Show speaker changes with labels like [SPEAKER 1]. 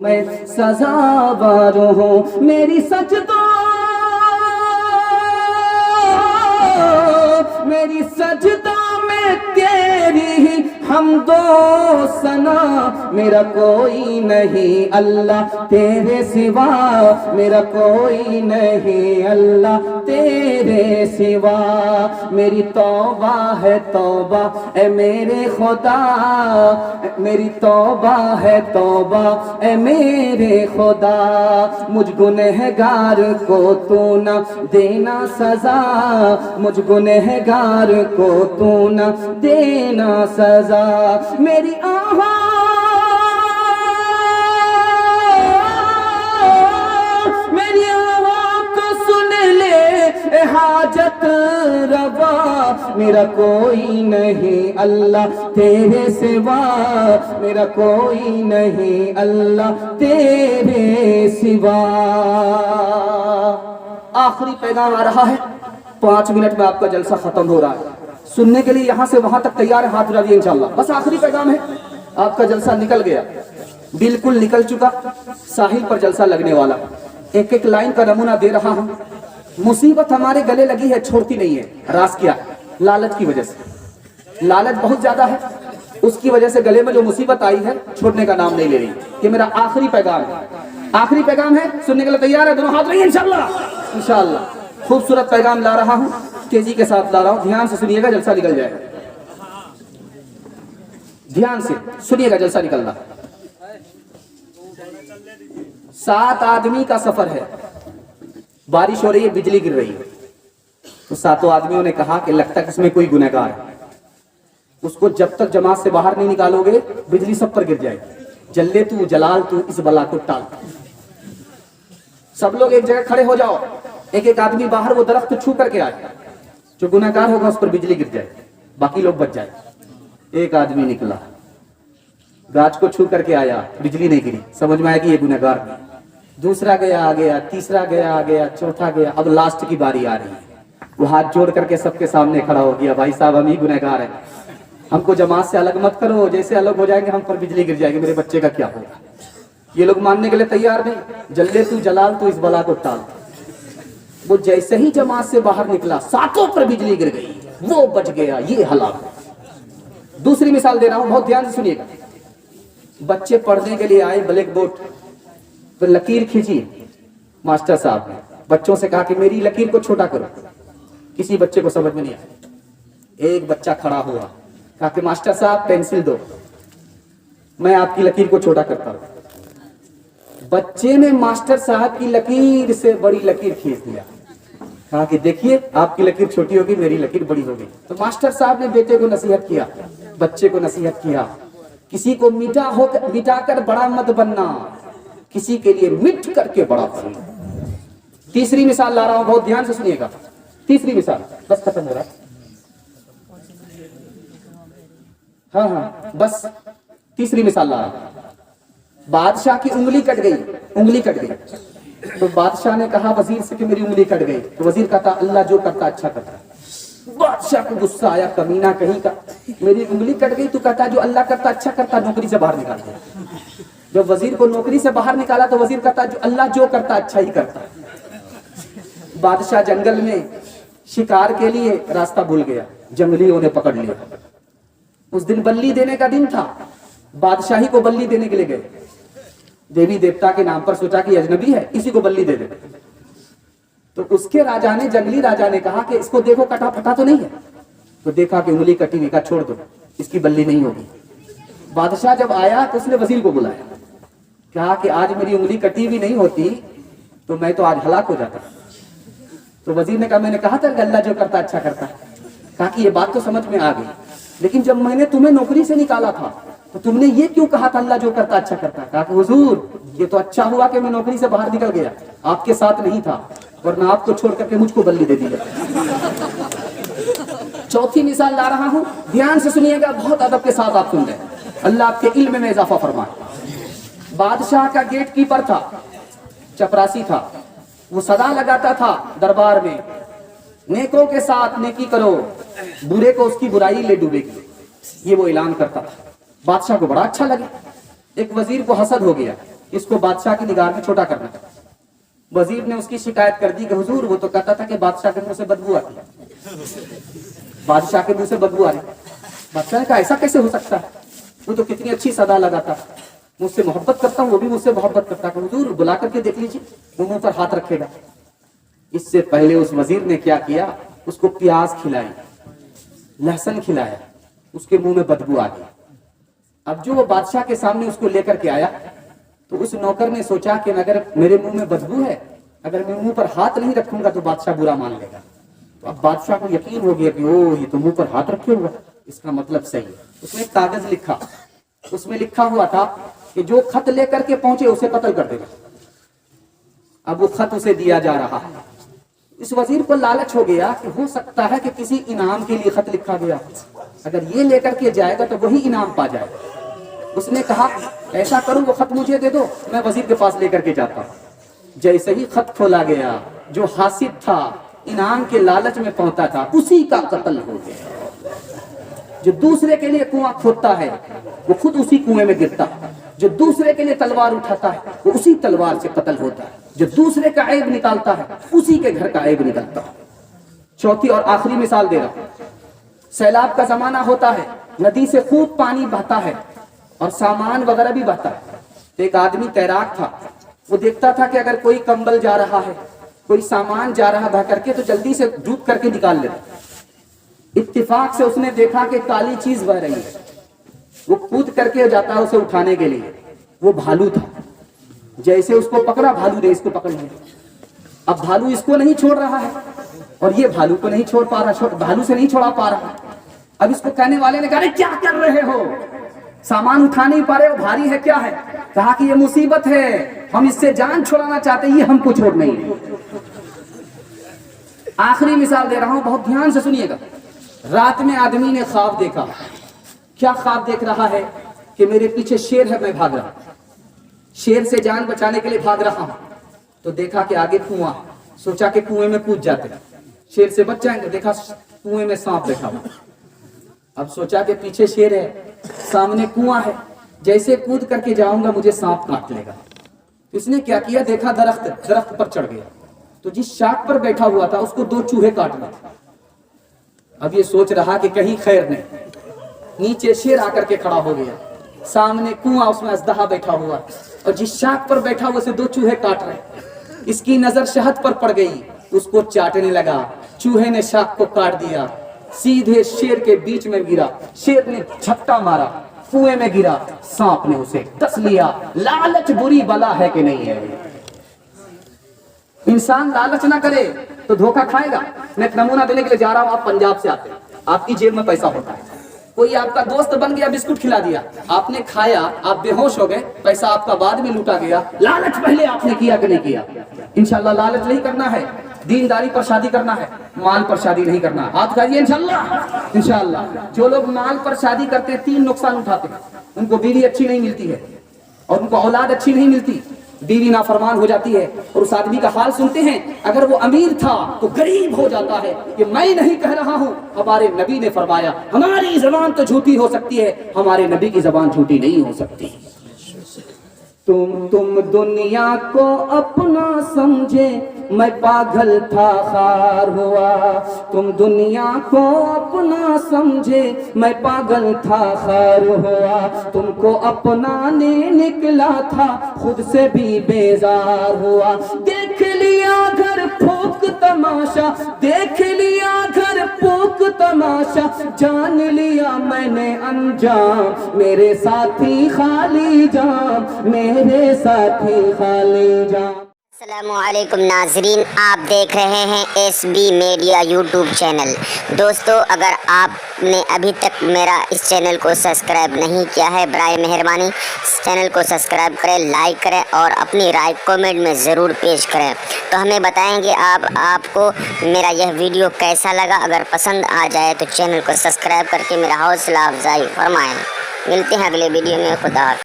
[SPEAKER 1] میں سزاوار ہوں، میری سجدوں میری سجدوں میں تیری ہی حمد و ثنا، میرا کوئی نہیں اللہ تیرے سوا، میرا کوئی نہیں اللہ تیرے سوا، میری توبہ ہے توبہ اے میرے خدا، میری توبہ ہے توبہ اے میرے خدا، مجھ گنہگار کو تو نہ دینا سزا، مجھ گنہگار کو تو نہ دینا سزا، میری آواز کو سن لے حاجت روا، میرا کوئی نہیں اللہ تیرے سوا، میرا کوئی نہیں اللہ تیرے سوا۔ آخری پیغام آ رہا ہے، 5 منٹ میں آپ کا جلسہ ختم ہو رہا ہے، سننے کے لیے یہاں سے وہاں تک تیار ہے، ہاتھ اٹھائیے انشاءاللہ۔ بس آخری پیغام ہے، آپ کا جلسہ نکل گیا، بالکل نکل چکا، ساحل پر جلسہ لگنے والا۔ ایک ایک لائن کا نمونہ دے رہا ہوں۔ مصیبت ہمارے گلے لگی ہے، چھوڑتی نہیں ہے۔ راز کیا ہے؟ لالچ کی وجہ سے، لالچ بہت زیادہ ہے، اس کی وجہ سے گلے میں جو مصیبت آئی ہے چھوڑنے کا نام نہیں لے رہی۔ یہ میرا آخری پیغام ہے، آخری پیغام ہے، سننے کے لیے تیار ہے؟ دونوں ہاتھ رہیے انشاءاللہ، انشاءاللہ۔ خوبصورت پیغام لا رہا ہوں، تیزی کے ساتھ لا رہا ہوں، دھیان سے سنیے گا، جلسہ نکل جائے گا، دھیان سے سنیے گا، جلسہ نکل رہا۔ 7 آدمی کا سفر ہے، بارش ہو رہی ہے، بجلی گر رہی ہے، تو 7 آدمیوں نے کہا کہ لگتا ہے کہ اس میں کوئی گنہگار ہے، اس کو جب تک جماعت سے باہر نہیں نکالو گے بجلی سب پر گر جائے گی، جلے تو جلال تو اس بلا کو ٹال۔ سب لوگ ایک جگہ کھڑے ہو جاؤ، ایک ایک آدمی باہر وہ درخت چھو کر کے آئے، جو گنہگار ہوگا اس پر بجلی گر جائے، باقی لوگ بچ جائے۔ ایک آدمی نکلا، گاچھ کو چھو کر کے آیا، بجلی نہیں گری، سمجھ میں آیا کہ یہ گنہگار ہے۔ دوسرا گیا، آ گیا، تیسرا گیا، آ گیا، چوتھا گیا، اب لاسٹ کی باری آ رہی ہے۔ وہ ہاتھ جوڑ کر کے سب کے سامنے کھڑا ہو گیا، بھائی صاحب ہم ہی گنہگار ہیں، ہم کو جماعت سے الگ مت کرو، جیسے الگ ہو جائیں گے ہم پر بجلی گر جائے گی، میرے بچے کا کیا ہوگا؟ یہ لوگ ماننے کے لیے تیار نہیں، جلے تو جلال تو اس بلا کو ٹال۔ وہ جیسے ہی جماعت سے باہر نکلا، 7 پر بجلی گر گئی، وہ بچ گیا، یہ ہلاک۔ دوسری مثال دے رہا ہوں، بہت دھیان سے سنیے گا۔ بچے پڑھنے کے لیے آئے، بلیک بورڈ پہ لکیر کھینچی، ماسٹر صاحب نے بچوں سے کہا کہ میری لکیر کو چھوٹا کرو، کسی بچے کو سمجھ میں نہیں آیا۔ ایک بچہ کھڑا ہوا، کہا کہ ماسٹر صاحب پینسل دو، میں آپ کی لکیر کو چھوٹا کرتا ہوں۔ بچے نے ماسٹر صاحب کی لکیر سے بڑی لکیر کھینچ دیا، کہا کہ دیکھیے آپ کی لکیر چھوٹی ہوگی، میری لکیر بڑی ہوگی۔ تو ماسٹر صاحب نے بیٹے کو نصیحت کیا، بچے کو نصیحت کیا، کسی کو مٹا کر بڑا مت بننا، کسی کے لیے مٹ کر کے بڑا بننا۔ تیسری مثال لا رہا ہوں، بہت دھیان سے سنیے گا۔ تیسری مثال، بس ختم ہو رہا ہے، ہاں بس تیسری مثال لا رہا ہوں۔ بادشاہ کی انگلی کٹ گئی، انگلی کٹ گئی، تو بادشاہ نے کہا وزیر سے کہ میری انگلی کٹ گئی، تو وزیر کہتا اللہ جو کرتا اچھا کرتا ہے۔ بادشاہ کو غصہ آیا، کمینہ کہیں کا، میری انگلی کٹ گئی تو کہتا جو اللہ کرتا اچھا کرتا، نوکری سے باہر نکال دیا۔ جب وزیر کو نوکری سے باہر نکالا تو وزیر کہتا جو اللہ جو کرتا اچھا ہی کرتا۔ بادشاہ جنگل میں شکار کے لیے راستہ بھول گیا، جنگلیوں نے پکڑ لیا۔ اس دن بلی دینے کا دن تھا، بادشاہی کو بلی دینے کے لیے گئے، دیوی دیوتا کے نام پر سوچا کہ اجنبی ہے، اسی کو بلی دے دے۔ تو اس کے راجا نے، جنگلی راجا نے کہا کہ اس کو دیکھو کٹا پھٹا تو نہیں ہے، تو دیکھا کہ انگلی کٹی ہوئی، کا چھوڑ دو، اس کی بلی نہیں ہوگی۔ بادشاہ جب آیا تو اس نے وزیر کو بلایا، کہا کہ آج میری انگلی کٹی ہوئی نہیں ہوتی تو میں تو آج ہلاک ہو جاتا۔ تو وزیر نے کہا میں نے کہا تھا کہ اللہ جو کرتا اچھا کرتا۔ کہا کہ یہ بات تو سمجھ میں آ گئی، لیکن جب میں نے تمہیں نوکری سے نکالا تھا تو تم نے یہ کیوں کہا تھا اللہ جو کرتا اچھا کرتا؟ کہا کہ حضور یہ تو اچھا ہوا کہ میں نوکری سے باہر نکل گیا، آپ کے ساتھ نہیں تھا، ورنہ آپ کو چھوڑ کر کے مجھ کو بلی دے دیا۔ چوتھی مثال لا رہا ہوں، دھیان سے سنیے گا، بہت ادب کے ساتھ آپ سن لیں، اللہ آپ کے علم میں اضافہ فرمائے۔ بادشاہ کا گیٹ کیپر تھا، چپراسی تھا، وہ صدا لگاتا تھا دربار میں، نیکوں کے ساتھ نیکی کرو، برے کو اس کی برائی لے ڈوبے گی، یہ وہ اعلان کرتا تھا۔ بادشاہ کو بڑا اچھا لگا، ایک وزیر کو حسد ہو گیا، اس کو بادشاہ کی نگاہ میں چھوٹا کرنا تھا. وزیر نے اس کی شکایت کر دی کہ حضور وہ تو کہتا تھا کہ بادشاہ کے منہ سے بدبو آتی ہے, بادشاہ کے منہ سے بدبو آ رہی. بادشاہ نے کہا ایسا کیسے ہو سکتا ہے, وہ تو کتنی اچھی صدا لگاتا, مجھ سے محبت کرتا ہوں, وہ بھی مجھ سے محبت کرتا ہے. حضور بلا کر کے دیکھ لیجیے, وہ منہ پر ہاتھ رکھے گا. اس سے پہلے اس وزیر نے کیا کیا, اس کو پیاز کھلائی, لہسن کھلایا, اس کے منہ میں بدبو آ گئی. اب جو وہ بادشاہ کے سامنے اس کو لے کر کے آیا تو اس نوکر نے سوچا کہ اگر میرے منہ میں بدبو ہے, اگر میں منہ پر ہاتھ نہیں رکھوں گا تو بادشاہ برا مان لے گا. تو اب بادشاہ کو یقین ہو گیا کہ او یہ تو منہ پر ہاتھ رکھے ہوا, اس کا مطلب صحیح ہے. اس نے ایک کاغذ لکھا, اس میں لکھا ہوا تھا کہ جو خط لے کر کے پہنچے اسے قتل کر دے گا. اب وہ خط اسے دیا جا رہا ہے. اس وزیر کو لالچ ہو گیا کہ ہو سکتا ہے کہ کسی انعام کے لیے خط لکھا گیا, اگر یہ لے کر کے جائے گا تو وہی انعام پا جائے گا. اس نے کہا ایسا کروں وہ خط مجھے دے دو, میں وزیر کے پاس لے کر کے جاتا ہوں. جیسے ہی خط کھولا گیا, جو حاسد تھا, انعام کے لالچ میں پہنچا تھا, اسی کا قتل ہو گیا. جو دوسرے کے لیے کنواں کھودتا ہے وہ خود اسی کنویں میں گرتا ہے, جو دوسرے کے لیے تلوار اٹھاتا ہے وہ اسی تلوار سے قتل ہوتا ہے, جو دوسرے کا عیب نکالتا ہے اسی کے گھر کا عیب نکلتا ہے. چوتھی اور آخری مثال دے رہا ہوں. سیلاب کا زمانہ ہوتا ہے, ندی سے خوب پانی بہتا ہے اور سامان وغیرہ بھی بہتا ہے. ایک آدمی تیراک تھا, وہ دیکھتا تھا کہ اگر کوئی کمبل جا رہا ہے, کوئی سامان جا رہا بہ کر کے, تو جلدی سے ڈوب کر کے نکال لیتا. اتفاق سے اس نے دیکھا کہ کالی چیز بہ رہی ہے, وہ کود کر کے جاتا ہے اسے اٹھانے کے لیے. وہ بھالو تھا. جیسے اس کو پکڑا, بھالو نے اس کو پکڑ لیا. اب بھالو اس کو نہیں چھوڑ رہا ہے اور یہ بھالو کو نہیں چھوڑ پا رہا, بھالو سے نہیں چھوڑا پا رہا. اب اس کو کہنے والے نے کہا ارے کیا کر رہے ہو, سامان اٹھا نہیں پا رہے ہو, بھاری ہے کیا ہے؟ کہا کہ یہ مصیبت ہے, ہم اس سے جان چھڑانا چاہتے, یہ ہم کو چھوڑ نہیں. آخری مثال دے رہا ہوں, بہت دھیان سے سنیے گا. رات میں آدمی نے خواب دیکھا. کیا خواب دیکھ رہا ہے کہ میرے پیچھے شیر ہے, میں بھاگ رہا ہوں, شیر سے جان بچانے کے لیے بھاگ رہا ہوں. تو دیکھا کہ آگے کنواں, سوچا کہ کنویں میں کود جاتے, شیر سے بچ جائیں گے. دیکھا کنویں میں سانپ بیٹھا ہوا. اب سوچا کہ پیچھے شیر ہے, سامنے کنواں ہے, جیسے کود کر کے جاؤں گا مجھے سانپ کاٹ لے گا. اس نے کیا کیا, دیکھا درخت پر چڑھ گیا. تو جس شاخ پر بیٹھا ہوا تھا اس کو 2 چوہے کاٹ گئے. اب یہ سوچ رہا کہ کہیں خیر نہیں. نیچے شیر آ کر کے کھڑا ہو گیا, سامنے کنواں, اس میں اژدہا بیٹھا ہوا, اور جس شاخ پر بیٹھا ہوا اسے 2 چوہے کاٹ رہے. اس کی نظر شہد پر پڑ گئی, اس کو چاٹنے لگا. چوہے نے شاخ کو کاٹ دیا, سیدھے شیر کے بیچ میں گرا. شیر نے جھپٹا مارا, کنویں میں گرا, سانپ نے اسے ڈس لیا. لالچ بری بلا ہے کہ نہیں ہے؟ انسان لالچ نہ کرے تو دھوکہ کھائے گا. میں ایک نمونہ دینے کے لیے جا رہا ہوں. آپ پنجاب سے آتے ہیں, آپ کی جیب میں پیسہ ہوتا ہے, کوئی آپ کا دوست بن گیا, بسکٹ کھلا دیا, آپ نے کھایا, آپ بے ہوش ہو گئے, پیسہ آپ کا بعد میں لوٹا گیا. لالچ پہلے آپ نے کیا کہ نہیں کیا؟ انشاءاللہ لالچ نہیں کرنا ہے, دینداری پر شادی کرنا ہے, مال پر شادی نہیں کرنا. آپ کہیے انشاءاللہ. جو لوگ مال پر شادی کرتے ہیں 3 نقصان اٹھاتے ہیں. ان کو بیوی اچھی نہیں ملتی ہے, اور ان کو اولاد اچھی نہیں ملتی, بیوی نافرمان ہو جاتی ہے, اور اس آدمی کا حال سنتے ہیں, اگر وہ امیر تھا تو غریب ہو جاتا ہے. یہ میں نہیں کہہ رہا ہوں, ہمارے نبی نے فرمایا. ہماری زبان تو جھوٹی ہو سکتی ہے, ہمارے نبی کی زبان جھوٹی نہیں ہو سکتی. تم دنیا کو اپنا سمجھے, میں پاگل تھا خار ہوا. تم دنیا کو اپنا سمجھے, میں پاگل تھا خار ہوا. تم کو اپنانے نکلا تھا, خود سے بھی بیزار ہوا. دیکھ لیا گھر پھونک تماشا, دیکھ لیا گھر پھونک تماشا, جان لیا میں نے انجام. میرے ساتھی خالی جام, میرے ساتھی خالی جام.
[SPEAKER 2] السلام علیکم ناظرین, آپ دیکھ رہے ہیں S B media YouTube channel. دوستو, اگر آپ نے ابھی تک میرا اس چینل کو سبسکرائب نہیں کیا ہے, برائے مہربانی اس چینل کو سبسکرائب کریں, لائک کریں اور اپنی رائے کامنٹ میں ضرور پیش کریں. تو ہمیں بتائیں گے آپ کو میرا یہ ویڈیو کیسا لگا. اگر پسند آ جائے تو چینل کو سبسکرائب کر کے میرا حوصلہ افزائی فرمائیں. ملتے ہیں اگلے ویڈیو میں. خدا حافظ.